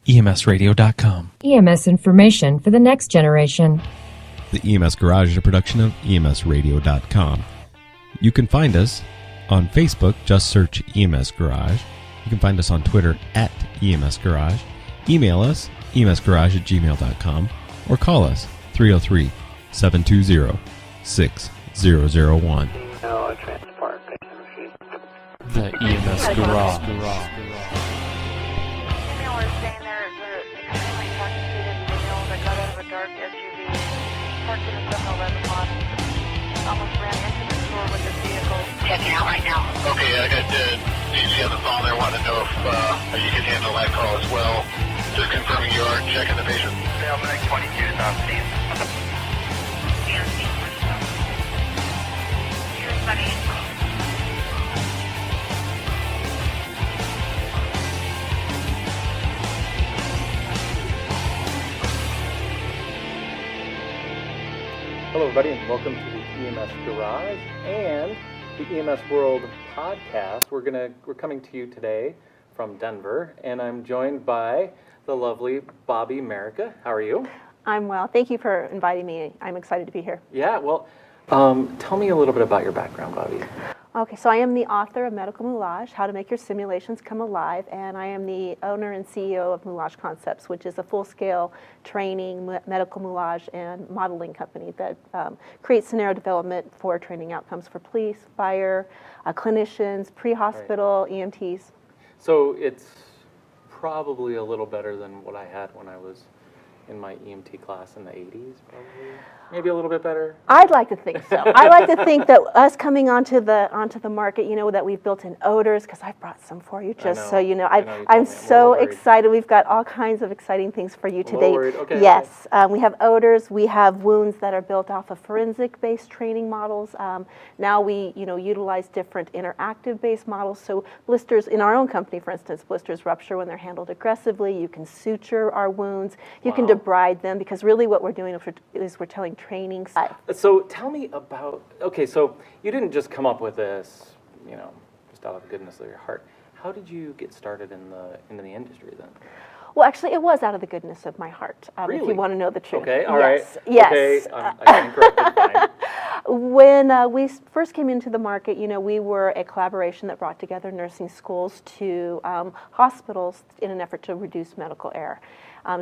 EMSradio.com. EMS information for the next generation. The EMS Garage is a production of EMSradio.com. You can find us on Facebook, just search EMS Garage. You can find us on Twitter at EMS Garage. Email us, emsgarage@gmail.com, or call us, 303-720-6001. The EMS Garage. Checking out right now. Okay, I got DC on the phone there wanting to know if you can handle that call as well. Just confirming you are checking the patient. Sales 22 is on scene. Hello, everybody, and welcome to the EMS Garage and the EMS World podcast. We're coming to you today from Denver, and I'm joined by the lovely Bobbie Merica. How are you? I'm well. Thank you for inviting me. I'm excited to be here. Yeah, well, tell me a little bit about your background, Bobbie. Okay, so I am the author of Medical Moulage, How to Make Your Simulations Come Alive, and I am the owner and CEO of Moulage Concepts, which is a full-scale training, medical moulage, and modeling company that creates scenario development for training outcomes for police, fire, clinicians, pre-hospital, right. EMTs. So it's probably a little better than what I had when I was in my EMT class in the 80s, probably. Maybe a little bit better. I'd like to think so. I like to think that us coming onto the market, you know, that we've built in odors, because I've brought some for you, just so you know. I'm so excited. We've got all kinds of exciting things for you today. Okay, yes, okay. We have odors. We have wounds that are built off of forensic-based training models. Now we, utilize different interactive-based models. So blisters in our own company, for instance, blisters rupture when they're handled aggressively. You can suture our wounds. You can debride them, because really what we're doing is we're telling training. So tell me about, so you didn't just come up with this, just out of the goodness of your heart. How did you get started in the industry then? Well, actually, it was out of the goodness of my heart, really? If you want to know the truth. Okay, all right. Yes. Okay, I can correct it, fine. When we first came into the market, we were a collaboration that brought together nursing schools to hospitals in an effort to reduce medical error.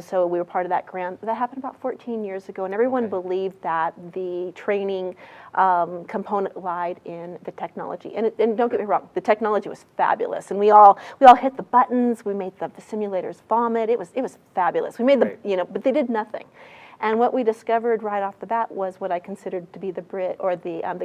So we were part of that grant. That happened about 14 years ago, and everyone believed that the training component lied in the technology. And don't get me wrong, the technology was fabulous, and we all hit the buttons. We made the simulators vomit. It was fabulous. We made but they did nothing. And what we discovered right off the bat was what I considered to be the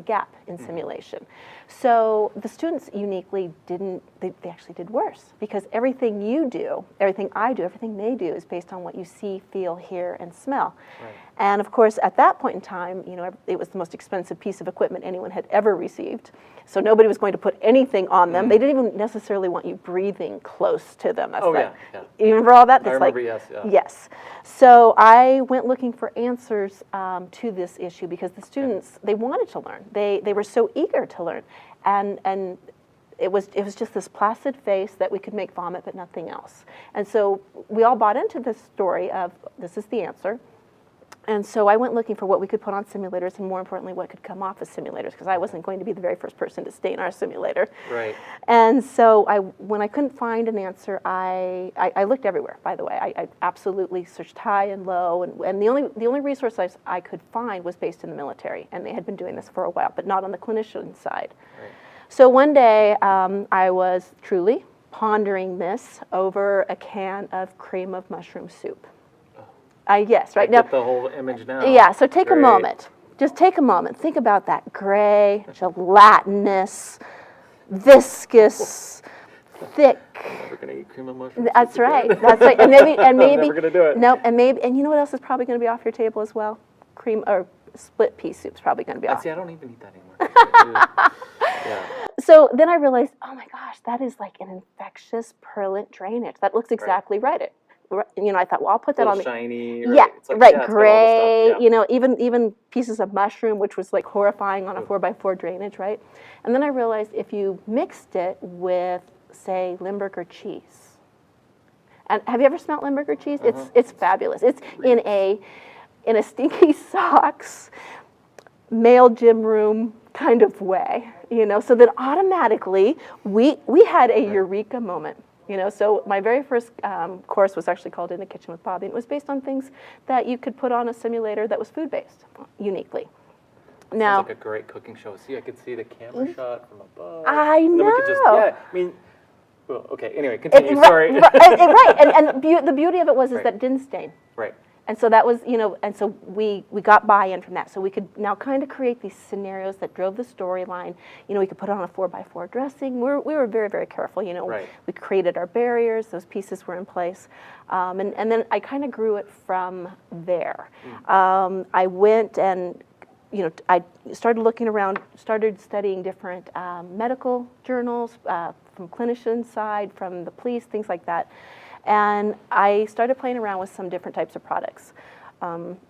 gap in simulation. So the students uniquely they actually did worse, because everything you do, everything I do, everything they do is based on what you see, feel, hear, and smell. Right. And of course, at that point in time, it was the most expensive piece of equipment anyone had ever received. So nobody was going to put anything on them. They didn't even necessarily want you breathing close to them. That's yeah. You remember all that? I remember, yes. Yeah. Yes. So I went looking for answers to this issue, because the students, they wanted to learn. They were so eager to learn. And it was just this placid face that we could make vomit, but nothing else. And so we all bought into this story of, this is the answer. And so I went looking for what we could put on simulators, and more importantly, what could come off of simulators, because I wasn't going to be the very first person to stay in our simulator. Right. And so when I couldn't find an answer, I looked everywhere, by the way. I absolutely searched high and low, and the only resource I could find was based in the military, and they had been doing this for a while, but not on the clinician side. Right. So one day, I was truly pondering this over a can of cream of mushroom soup. Yes, right I now. Get the whole image now. Yeah, so take Great. a moment. Just take a moment. Think about that gray, gelatinous, viscous, thick. I'm never gonna eat cream of mushroom. That's soup right. again. That's right. And maybe I'm never gonna do it. No, and you know what else is probably going to be off your table as well? Cream or split pea soup's probably going to be off. See, I don't even eat that anymore. Yeah. So then I realized, oh my gosh, that is like an infectious purulent drainage. That looks exactly right. I thought, well, I'll put that on the shiny. Yeah, it's like, right, yeah, gray. Yeah. Even pieces of mushroom, which was like horrifying on a 4x4 drainage, right? And then I realized if you mixed it with, say, Limburger cheese, And have you ever smelled Limburger cheese? It's fabulous. It's in a stinky socks, male gym room kind of way, so that automatically we had a eureka moment. So my very first course was actually called In the Kitchen with Bobbie, and it was based on things that you could put on a simulator that was food-based, uniquely. Now, sounds like a great cooking show. See, I could see the camera shot from above. I know. And then we could just, well, okay, anyway, continue, sorry. Right, and the beauty of it was that it didn't stain. Right. And so that was, and so we got buy-in from that. So we could now kind of create these scenarios that drove the storyline. We could put on a 4x4 dressing. We were very, very careful. Right. We created our barriers. Those pieces were in place. And then I kind of grew it from there. I went and, I started looking around, started studying different medical journals from clinician side, from the police, things like that. And I started playing around with some different types of products.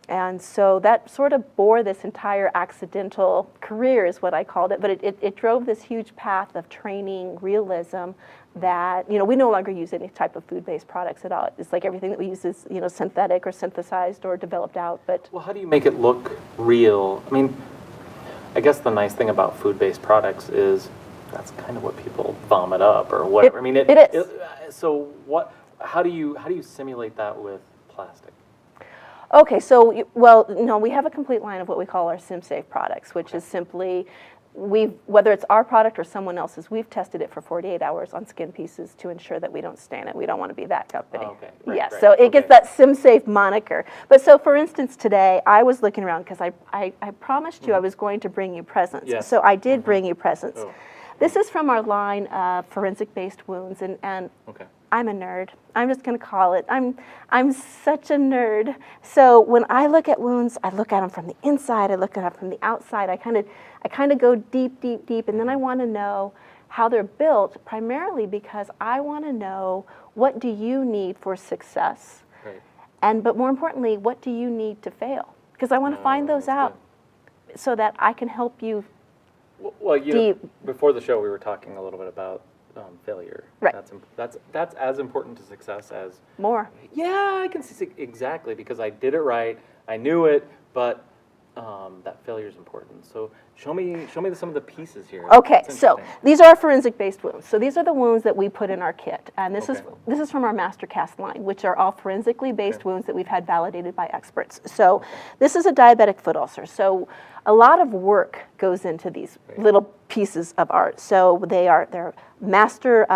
And so that sort of bore this entire accidental career is what I called it, but it drove this huge path of training, realism, that, we no longer use any type of food-based products at all. It's like everything that we use is, synthetic or synthesized or developed out. But well, how do you make it look real? I mean, I guess the nice thing about food-based products is that's kind of what people vomit up or whatever. It is. So what? How do you simulate that with plastic? Okay, so, no, we have a complete line of what we call our SimSafe products, which is simply, whether it's our product or someone else's, we've tested it for 48 hours on skin pieces to ensure that we don't stain it. We don't want to be that company. Okay. Right, yes, right. so it gets that SimSafe moniker. But so, for instance, today, I was looking around because I promised you I was going to bring you presents. Yes. So I did bring you presents. Oh. This is from our line of forensic-based wounds, and Okay. I'm a nerd. I'm just going to call it. I'm such a nerd. So when I look at wounds, I look at them from the inside. I look at them from the outside. I kind of go deep, deep, deep, and then I want to know how they're built. Primarily because I want to know, what do you need for success, Right. but more importantly, what do you need to fail? Because I want to find those that's out so that I can help you. Well, deep. Before the show, we were talking a little bit about failure. Right. That's as important to success as. More. Yeah, I can see exactly, because I did it right. I knew it, but that failure is important. So show me some of the pieces here. Okay, That's so interesting. these are our forensic-based wounds. So these are the wounds that we put in our kit, and this is from our master cast line, which are all forensically based wounds that we've had validated by experts. So this is a diabetic foot ulcer. So a lot of work goes into these little pieces of art. So they're master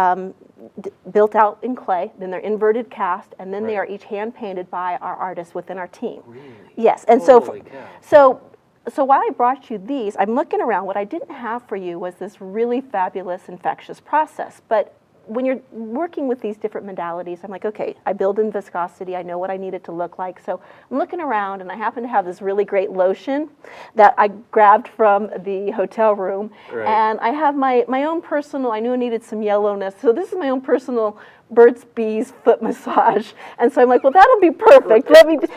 built out in clay, then they're inverted cast, and then they are each hand painted by our artists within our team. Really? Yes, and Holy cow. so while I brought you these, I'm looking around. What I didn't have for you was this really fabulous infectious process. But when you're working with these different modalities, I'm like, okay, I build in viscosity. I know what I need it to look like. So I'm looking around, and I happen to have this really great lotion that I grabbed from the hotel room. Right. And I have my own personal, I knew I needed some yellowness. So this is my own personal Burt's Bees foot massage. And so I'm like, well, that'll be perfect.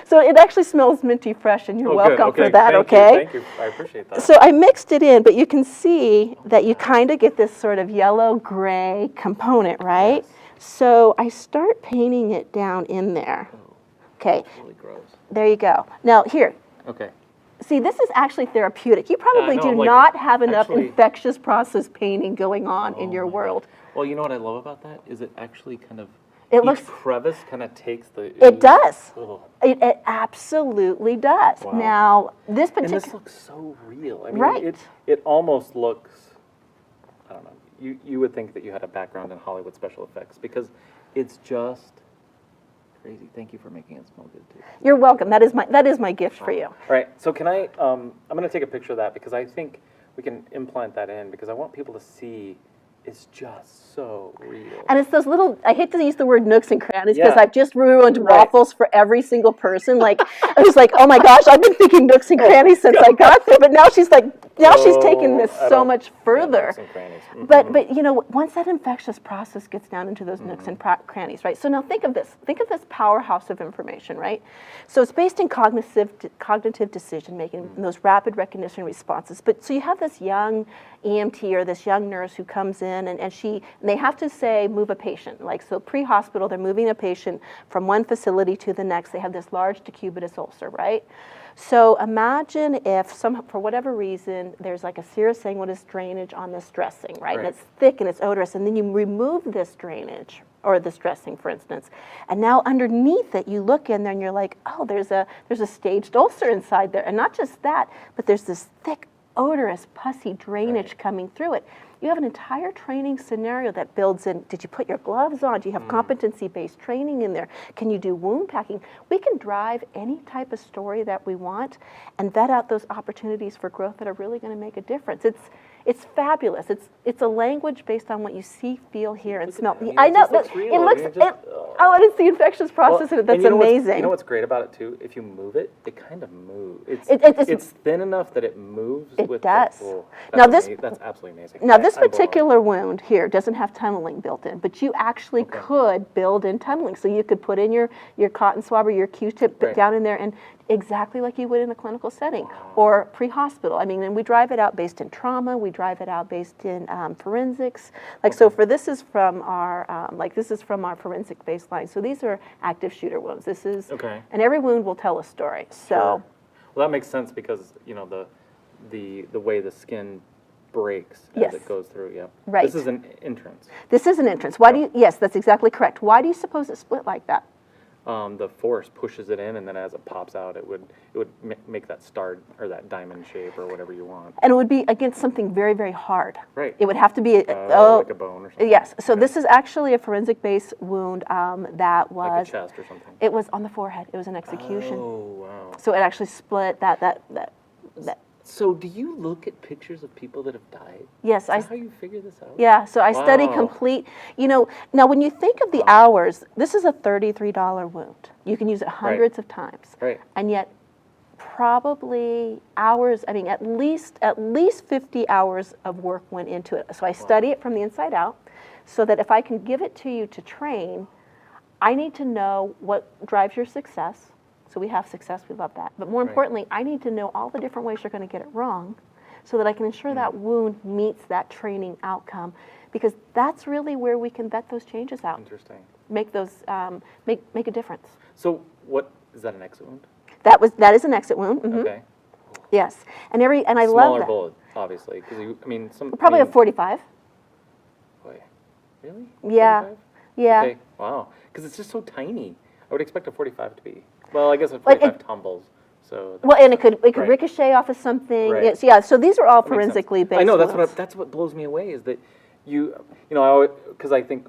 So it actually smells minty fresh, and you're welcome for that, Thank you. I appreciate that. So I mixed it in, but you can see that you kind of get this sort of yellow-gray component, right? Yes. So I start painting it down in there. Okay, That's really gross. there you go. Now here, Okay. see, this is actually therapeutic. You probably I know, do like, not have enough actually- infectious process painting going on in your world. Well, you know what I love about that is it actually kind of It each looks- crevice kind of takes the. It does. Ugh. It absolutely does. Wow. Now, this And particular... this looks so real. I mean, Right. it almost looks. I don't know. You would think that you had a background in Hollywood special effects, because it's just crazy. Thank you for making it smell good too. You're welcome. That is my gift for you. All right. So can I? I'm going to take a picture of that, because I think we can implant that in, because I want people to see. It's just so real. And it's those little, I hate to use the word nooks and crannies, because Yeah. I've just ruined waffles for every single person. Like, I was like, oh my gosh, I've been thinking nooks and crannies since I got there, but now she's like, she's taking this so much further. nooks and crannies. Mhm. But you know, once that infectious process gets down into those nooks and crannies, right? So now think of this powerhouse of information, right? So it's based in cognitive decision making, and those rapid recognition responses. But so you have this young EMT or this young nurse who comes in in, and they have to say, move a patient. Like, so pre-hospital, they're moving a patient from one facility to the next. They have this large decubitus ulcer, right? So imagine if for whatever reason, there's like a serous sanguineous drainage on this dressing, right? And it's thick and it's odorous, and then you remove this drainage, or this dressing, for instance, and now underneath it, you look in there and you're like, oh, there's a staged ulcer inside there. And not just that, but there's this thick, odorous, pussy drainage coming through it. You have an entire training scenario that builds in, did you put your gloves on? Do you have competency-based training in there? Can you do wound packing? We can drive any type of story that we want and vet out those opportunities for growth that are really going to make a difference. It's fabulous. It's a language based on what you see, feel, hear, and smell. I know, but it looks. And it's the infectious process in it that's amazing. You know what's great about it too? If you move it, it kind of moves. It's thin enough that it moves. It does. That's absolutely amazing. Now this particular wound here doesn't have tunneling built in, but you actually could build in tunneling. So you could put in your cotton swab or your Q-tip down in there, and exactly like you would in a clinical setting or pre-hospital. I mean, and we drive it out based in trauma. We drive it out based in forensics. Like so, this is from our forensic baseline. So these are active shooter wounds. This is and every wound will tell a story. So, well, that makes sense because the way the skin breaks as it goes through. Yeah, right. This is an entrance. This is an entrance. Why do you? Yes, that's exactly correct. Why do you suppose it split like that? The force pushes it in, and then as it pops out, it would make that star or that diamond shape or whatever you want. And it would be against something very, very hard. Right. It would have to be like a bone or something. Yes. So this is actually a forensic-based wound that was like a chest or something. It was on the forehead. It was an execution. Oh wow. So it actually split that. So do you look at pictures of people that have died? Yes, Is that how you figure this out? Yeah, so I study complete, now when you think of the hours, this is a $33 wound. You can use it hundreds of times. Right. And yet probably hours, I mean at least 50 hours of work went into it. So I study it from the inside out so that if I can give it to you to train, I need to know what drives your success. So we have success, we love that. But more importantly, I need to know all the different ways you're going to get it wrong so that I can ensure that wound meets that training outcome, because that's really where we can vet those changes out. Interesting. Make those, make a difference. So what, is that an exit wound? That is an exit wound. Mm-hmm. Okay. Yes. And I love that. Smaller bullet, obviously, because Probably a 45. Boy, really? Yeah. 45? Yeah. Okay, wow. Because it's just so tiny. I would expect a 45 to be. Well, I guess a 45 tumbles. So and it could ricochet off of something. Right. Yes, yeah. So these are all forensically based. I know wounds. that's what blows me away is that because I think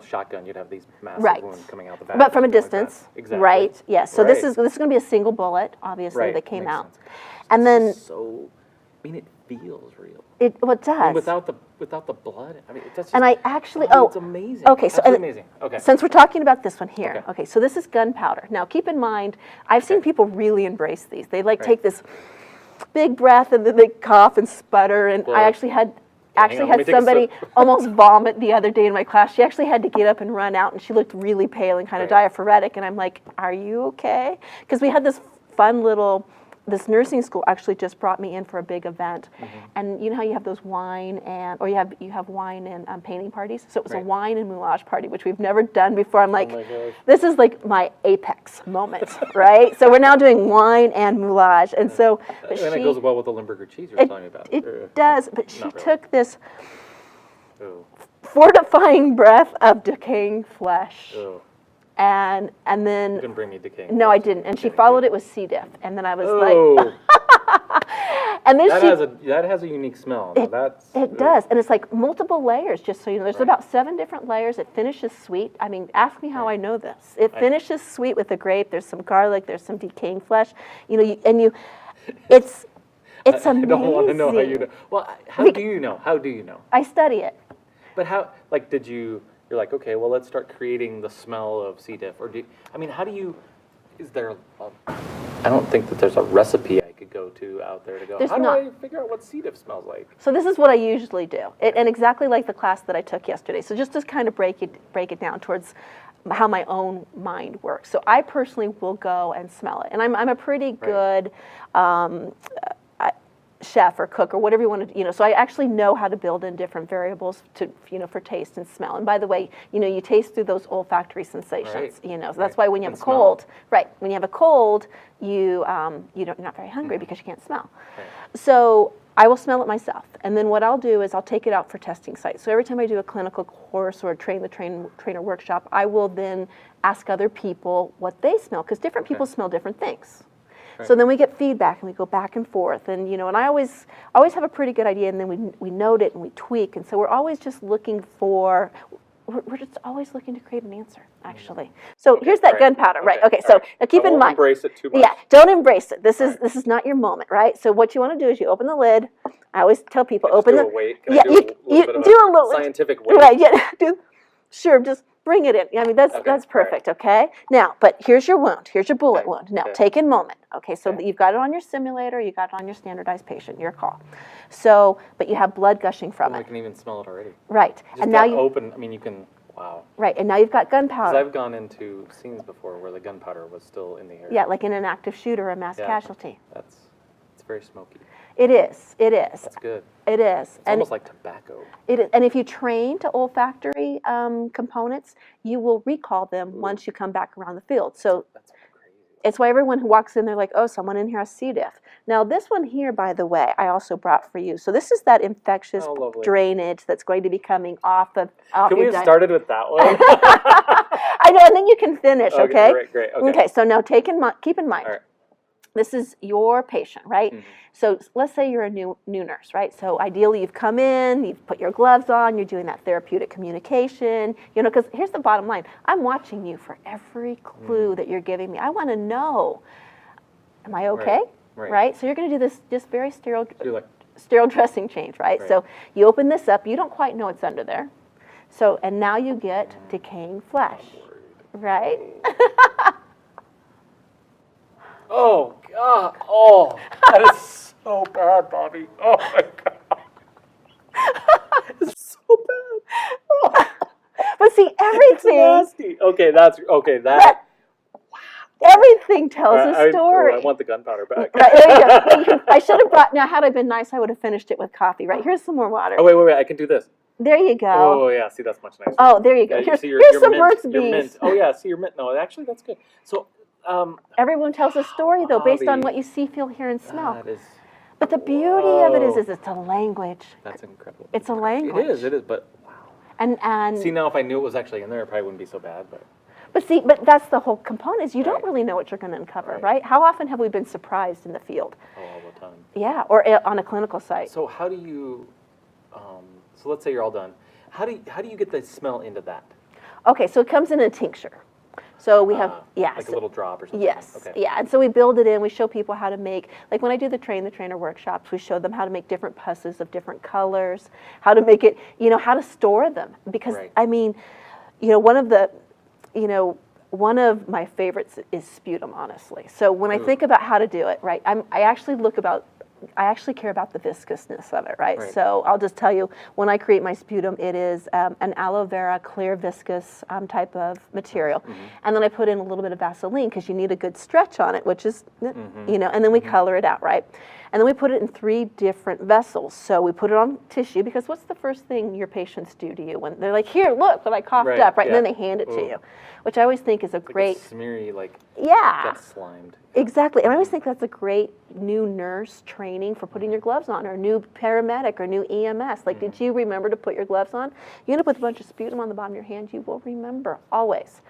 shotgun you'd have these massive wounds coming out the back. But from a distance. Like exactly. Right. Yes. So this is going to be a single bullet, obviously, that came out. Sense. And then it feels real. It does. And without the blood, I mean, that's just, it's amazing. Okay, so amazing. Okay. Since we're talking about this one here, okay, so this is gunpowder. Now, keep in mind, I've seen people really embrace these. They take this big breath and then they cough and sputter. And I actually had somebody almost vomit the other day in my class. She actually had to get up and run out, and she looked really pale and kind of diaphoretic. And I'm like, "Are you okay?" Because we had this fun little. This nursing school actually just brought me in for a big event, and you know how you have those wine and wine and painting parties. So it was a wine and moulage party, which we've never done before. I'm like, this is like my apex moment, right? So we're now doing wine and moulage, and so. And it goes well with the Limburger cheese you're telling me about. It does, but she took this fortifying breath of decaying flesh. Ooh. And then you didn't bring me decaying. No, I didn't. And she followed it with C. diff, and then I was like, and then that has a unique smell. It does, and it's like multiple layers. Just so you know, there's about 7 different layers. It finishes sweet. I mean, ask me how I know this. It finishes sweet with the grape. There's some garlic. There's some decaying flesh. It's amazing. I don't want to know how you know. Well, how do you know? How do you know? I study it. But how? Like, did you? You're like, okay, well, let's start creating the smell of C. diff. Or how do you? Is there? I don't think that there's a recipe I could go to out there to go. How do I figure out what C. diff smells like? So this is what I usually do, and exactly like the class that I took yesterday. So just to kind of break it down towards how my own mind works. So I personally will go and smell it, and I'm a pretty good chef or cook or whatever you want to, so I actually know how to build in different variables to, for taste and smell. And by the way, you taste through those olfactory sensations, so that's why when you have a cold, when you have a cold, you're not very hungry because you can't smell. Right. So I will smell it myself. And then what I'll do is I'll take it out for testing sites. So every time I do a clinical course or a trainer workshop, I will then ask other people what they smell, because different people smell different things. Right. So then we get feedback and we go back and forth, and and I always have a pretty good idea, and then we note it and we tweak, and so we're always just looking for, we're just always looking to create an answer, actually. So here's that gunpowder, right? Okay, so now keep in mind. Embrace it too much. Yeah, don't embrace it. This is not your moment, right? So what you want to do is you open the lid. I always tell people open the. Can I do a little scientific weight. Right? Yeah. Sure. Just bring it in. I mean, that's perfect. Right. Okay. Now, but here's your wound. Here's your bullet wound. Now, take a moment. Okay. So you've got it on your simulator. You got it on your standardized patient. Your call. So, but you have blood gushing from it. I can even smell it already. Right. And now you open. I mean, you can. Wow. Right. And now you've got gunpowder. Because I've gone into scenes before where the gunpowder was still in the air. Yeah, like in an active shooter or a mass casualty. It's very smoky. It is. It is. That's good. It is. It's almost like tobacco. It is. And if you train to olfactory components, you will recall them once you come back around the field. So that's crazy. It's why everyone who walks in, they're like, oh, someone in here has C. diff. Now, this one here, by the way, I also brought for you. So this is that infectious drainage that's going to be coming off of. Can we have started with that one? I know, and then you can finish. Okay. Great. Okay. So now keep in mind. All right. This is your patient, right? Mm-hmm. So let's say you're a new nurse, right? So ideally you've come in, you've put your gloves on, you're doing that therapeutic communication, because here's the bottom line. I'm watching you for every clue that you're giving me. I want to know, am I okay? Right? So you're going to do this just very sterile dressing change, right? So you open this up, you don't quite know what's under there. So, and now you get decaying flesh, right? Oh, God. Oh, that is so bad, Bobbie. Oh, my God. It's so bad. Oh. But see, everything. It's nasty. Okay, that. Everything tells a story. I want the gunpowder back. Right, there you go. I should have brought, now had I been nice, I would have finished it with coffee, right? Here's some more water. Oh, wait, I can do this. There you go. Oh, yeah, see, that's much nicer. Oh, there you go. Here's some Burt's Bees. Oh, yeah, see, your mint. No, actually, that's good. So, everyone tells a story, though, based on what you see, feel, hear, and smell. That is, but the beauty of it is it's a language. That's incredible. It's a language. It is, but wow. And see, now if I knew it was actually in there, it probably wouldn't be so bad, but. But that's the whole component, is you don't really know what you're going to uncover, right? How often have we been surprised in the field? Oh, all the time. Yeah, or on a clinical site. So how do you, so let's say you're all done. How do you get the smell into that? Okay, so it comes in a tincture. So we have, like a little drop or something. Yes, okay. Yeah, and so we build it in, we show people how to make, like when I do the trainer workshops, we show them how to make different pusses of different colors, how to make it, how to store them. Because, I mean, one of my favorites is sputum, honestly. So when I think about how to do it, right, I actually care about the viscousness of it, right? So I'll just tell you, when I create my sputum, it is an aloe vera clear viscous type of material. And then I put in a little bit of Vaseline because you need a good stretch on it, which is, and then we color it out, right? And then we put it in 3 different vessels. So we put it on tissue, because what's the first thing your patients do to you when they're like, here, look what I coughed up, right? And then they hand it to you, which I always think is a great... smeary, got slimed. Exactly. And I always think that's a great new nurse training for putting your gloves on, or new paramedic, or new EMS. Like, did you remember to put your gloves on? You end up with a bunch of sputum on the bottom of your hand, you will remember, always.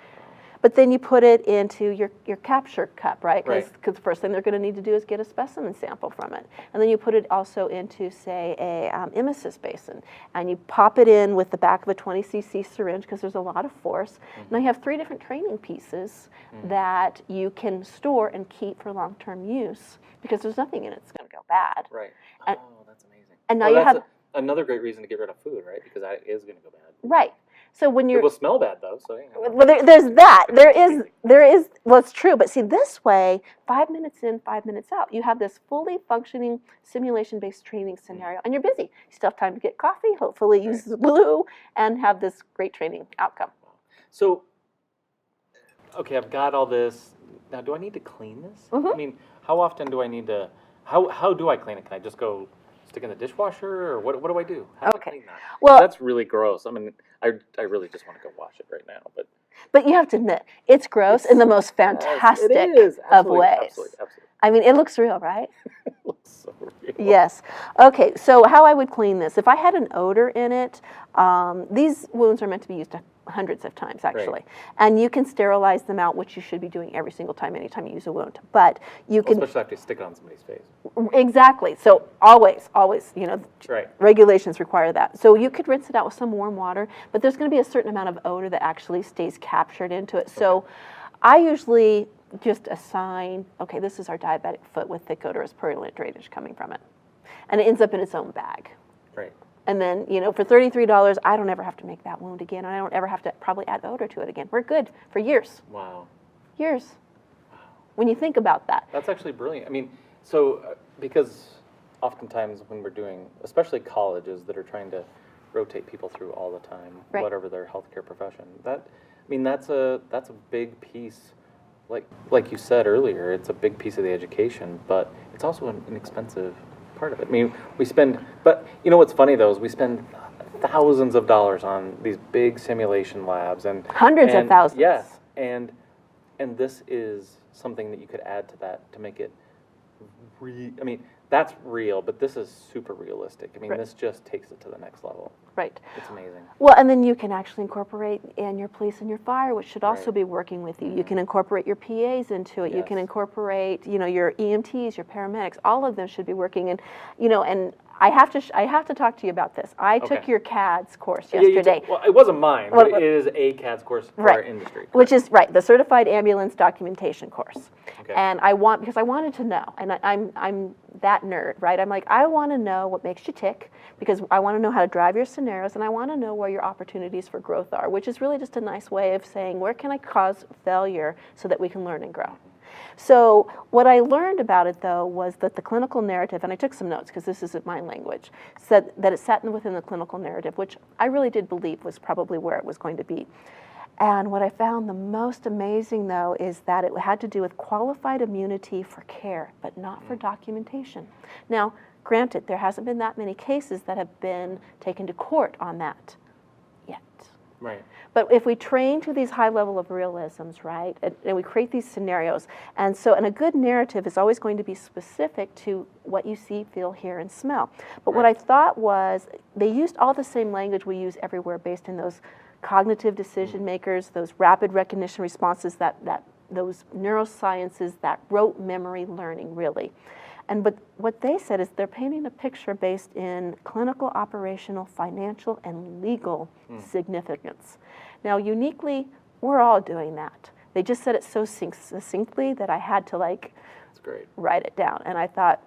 But then you put it into your capture cup, right? Because the first thing they're going to need to do is get a specimen sample from it. And then you put it also into, say, a emesis basin. And you pop it in with the back of a 20 cc syringe, because there's a lot of force. Now you have 3 different training pieces that you can store and keep for long-term use, because there's nothing in it that's going to go bad. Right. And, that's amazing. And now you have... another great reason to get rid of food, right? Because that is going to go bad. Right. So when you're... It will smell bad, though. So, Well, there's that. There is, well, it's true. But see, this way, 5 minutes in, 5 minutes out, you have this fully functioning simulation-based training scenario, and you're busy. You still have time to get coffee, hopefully use blue, and have this great training outcome. So, okay, I've got all this. Now, do I need to clean this? I mean, how often do I need to How do I clean it? Can I just go stick in the dishwasher, or what do I do? How do I Okay. clean that? Well- that's really gross. I mean, I really just want to go wash it right now, But you have to admit, it's gross in the most fantastic it is. of Absolutely, ways. Absolutely. I mean, it looks real, right? It looks so real. Yes. Okay, so how I would clean this, if I had an odor in it, these wounds are meant to be used hundreds of times, actually. Right. And you can sterilize them out, which you should be doing every single time, anytime you use a wound. But you can... Especially after you stick it on somebody's face. Exactly. So always, Right. regulations require that. So you could rinse it out with some warm water, but there's going to be a certain amount of odor that actually stays captured into it. So I usually just assign, okay, this is our diabetic foot with thick odorous purulent drainage coming from it. And it ends up in its own bag. Right. And then, for $33, I don't ever have to make that wound again, and I don't ever have to probably add odor to it again. We're good for years. Wow. Years. When you think about that. That's actually brilliant. I mean, so because oftentimes when we're doing, especially colleges that are trying to rotate people through all the time, Right. whatever their healthcare profession, that's a big piece. Like you said earlier, it's a big piece of the education, but it's also an expensive part of it. I mean, but you know what's funny though is we spend thousands of dollars on these big simulation labs and Hundreds of thousands. Yes, and this is something that you could add to that to make it. I mean, that's real, but this is super realistic. I mean, Right. this just takes it to the next level. Right. It's amazing. Well, and then you can actually incorporate in your police and your fire, which should also Right. be working with you. You can incorporate your PAs into it. You can Yes. incorporate, your EMTs, your paramedics. All of them should be working. And and I have to talk to you about this. I took Okay. your CADS course Yeah, you yesterday. well, it wasn't mine, Well, but it is a CADS course for Right. our industry. Which is right, the Certified Ambulance Documentation course. Okay. And because I wanted to know, and I'm that nerd, right? I'm like, I want to know what makes you tick, because I want to know how to drive your scenarios, and I want to know where your opportunities for growth are, which is really just a nice way of saying, where can I cause failure so that we can learn and grow? So what I learned about it, though, was that the clinical narrative, and I took some notes because this isn't my language, said that it sat within the clinical narrative, which I really did believe was probably where it was going to be. And what I found the most amazing, though, is that it had to do with qualified immunity for care, but not for documentation. Now, granted, there hasn't been that many cases that have been taken to court on that yet. Right. But if we train to these high level of realisms, right, and we create these scenarios, and a good narrative is always going to be specific to what you see, feel, hear, and smell. But what I thought was they used all the same language we use everywhere based in those cognitive decision makers, those rapid recognition responses, that those neurosciences, that rote memory learning, really. But what they said is they're painting a picture based in clinical, operational, financial, and legal significance. Now, uniquely, we're all doing that. They just said it so succinctly that I had to That's great. write it down. And I thought,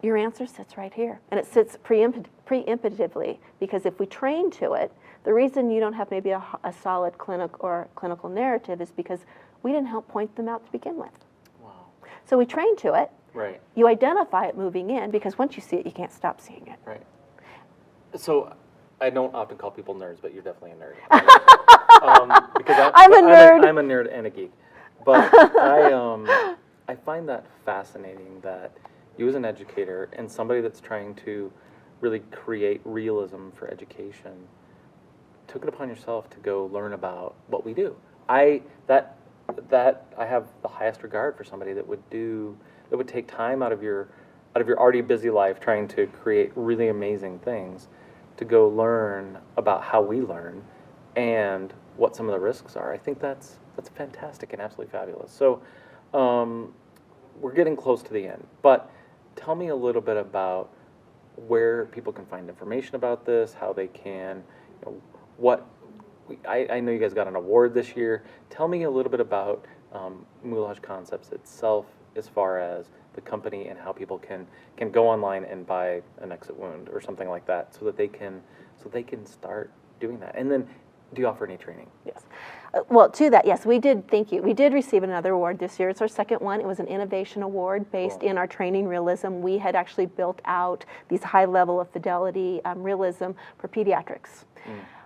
your answer sits right here. And it sits preemptively, because if we train to it, the reason you don't have maybe a solid clinical narrative is because we didn't help point them out to begin with. Wow. So we train to it. Right. You identify it moving in, because once you see it, you can't stop seeing it. Right. So I don't often call people nerds, but you're definitely a nerd. Because I'm a nerd. I'm a nerd and a geek. But I find that fascinating that you as an educator and somebody that's trying to really create realism for education took it upon yourself to go learn about what we do. I have the highest regard for somebody that would take time out of your already busy life trying to create really amazing things to go learn about how we learn and what some of the risks are. I think that's fantastic and absolutely fabulous. So we're getting close to the end, but tell me a little bit about where people can find information about this, how they can, I know you guys got an award this year. Tell me a little bit about Moulage Concepts itself, as far as the company and how people can go online and buy an exit wound or something like that, so they can start doing that. And then, do you offer any training? Yes. Well, to that, yes, we did. Thank you. We did receive another award this year. It's our second one. It was an innovation award based in our training realism. We had actually built out these high level of fidelity realism for pediatrics.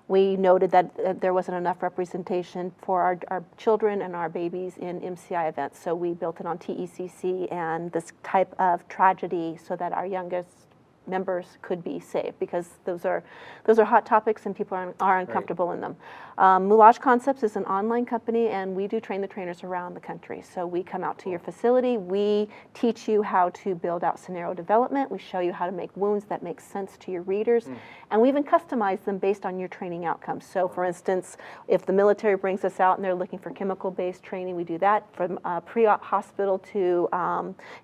we noted that there wasn't enough representation for our children and our babies in MCI events. So we built it on TECC and this type of tragedy so that our youngest members could be saved, because those are hot topics and people are uncomfortable in them. Moulage Concepts is an online company, and we do train the trainers around the country. So we come out to your facility, we teach you how to build out scenario development, we show you how to make wounds that make sense to your readers, and we even customize them based on your training outcomes. So for instance, if the military brings us out and they're looking for chemical-based training, we do that. From pre-op hospital to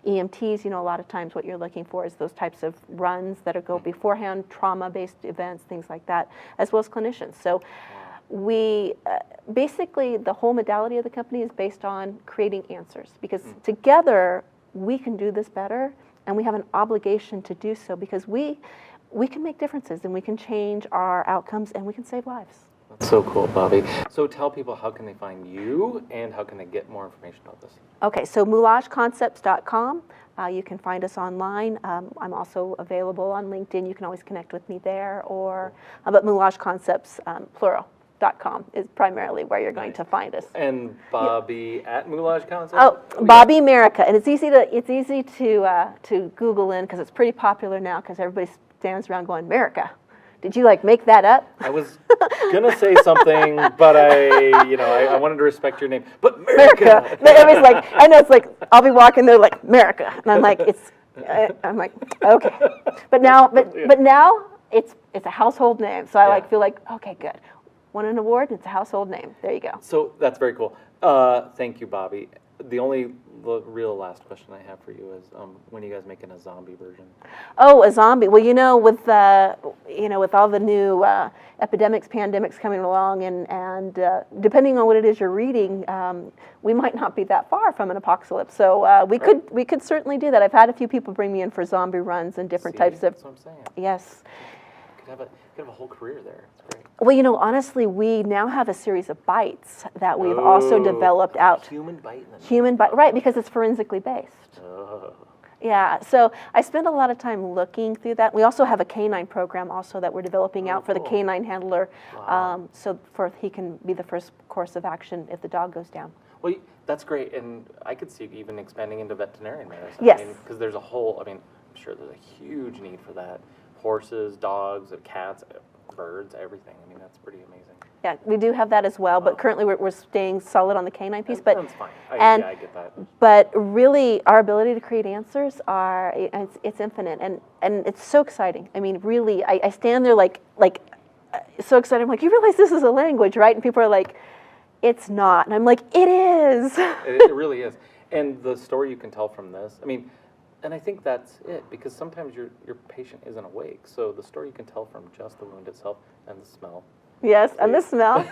EMTs, a lot of times what you're looking for is those types of runs that go beforehand, trauma-based events, things like that, as well as clinicians. So we basically, the whole modality of the company is based on creating answers, because together we can do this better, and we have an obligation to do so, because we can make differences and we can change our outcomes and we can save lives. That's so cool, Bobbie. So tell people, how can they find you and how can they get more information about this? Okay, so moulageconcepts.com. You can find us online. I'm also available on LinkedIn. You can always connect with me there, but Moulage Concepts, plural.com is primarily where you're going to find us. And Bobbie at Moulage Concepts? Oh, Bobbie Merica, and it's easy to Google in, because it's pretty popular now, because everybody stands around going, Merica. Did you make that up? I was gonna say something, but I wanted to respect your name. But Merica. Everybody's like, I know, it's like I'll be walking there like Merica, and I'm like, I'm like, okay, but now it's a household name, so I feel like, okay, good, won an award, it's a household name. There you go. So that's very cool. Thank you, Bobbie. The only real last question I have for you is, when are you guys making a zombie version? Oh, a zombie. Well, with all the new epidemics, pandemics coming along, and depending on what it is you're reading, we might not be that far from an apocalypse. So we could certainly do that. I've had a few people bring me in for zombie runs and different types of. That's what I'm saying. Yes. You could have a whole career there. It's great. Well, honestly, we now have a series of bites that we've also developed out. Human bite. Human bite, right? Because it's forensically based. Oh. Yeah, so I spend a lot of time looking through that. We also have a canine program also that we're developing out for the canine handler, so he can be the first course of action if the dog goes down. Well, that's great, and I could see even expanding into veterinarian medicine. Yes. Because there's I'm sure there's a huge need for that. Horses, dogs, cats, birds, everything. That's pretty amazing. Yeah, we do have that as well, but currently we're staying solid on the canine piece. But that's fine. I get that. But really, our ability to create answers it's infinite, and it's so exciting. Really, I stand there like so excited. I'm like, you realize this is a language, right? And people are like, it's not, and I'm like, it is. It really is. And the story you can tell from this, and I think that's it, because sometimes your patient isn't awake. So the story you can tell from just the wound itself and the smell. Yes, and the smell.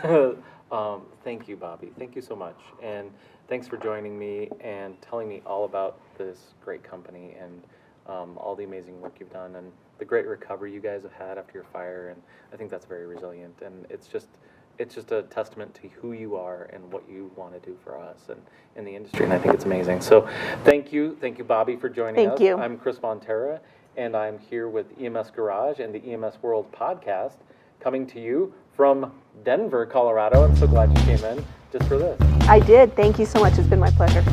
Thank you, Bobbie. Thank you so much. And thanks for joining me and telling me all about this great company and all the amazing work you've done and the great recovery you guys have had after your fire. And I think that's very resilient. And it's just a testament to who you are and what you want to do for us and in the industry, and I think it's amazing. So thank you, Bobbie, for joining us. Thank you. I'm Chris Montera, and I'm here with EMS Garage and the EMS World podcast, coming to you from Denver, Colorado. I'm so glad you came in just for this. I did. Thank you so much. It's been my pleasure.